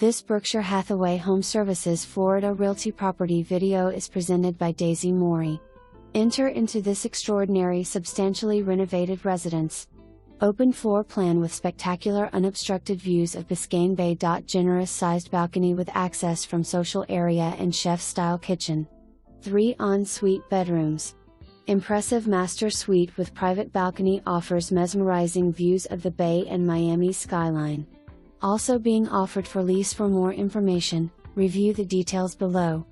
This Berkshire Hathaway HomeServices Florida Realty property video is presented by Daysi Morey. Enter into this extraordinary substantially renovated residence. Open floor plan with spectacular unobstructed views of Biscayne Bay. Generous sized balcony with access from social area and chef-style kitchen. 3 en-suite bedrooms. Impressive master suite with private balcony offers mesmerizing views of the Bay and Miami skyline. Also being offered for lease. For more information, review the details below.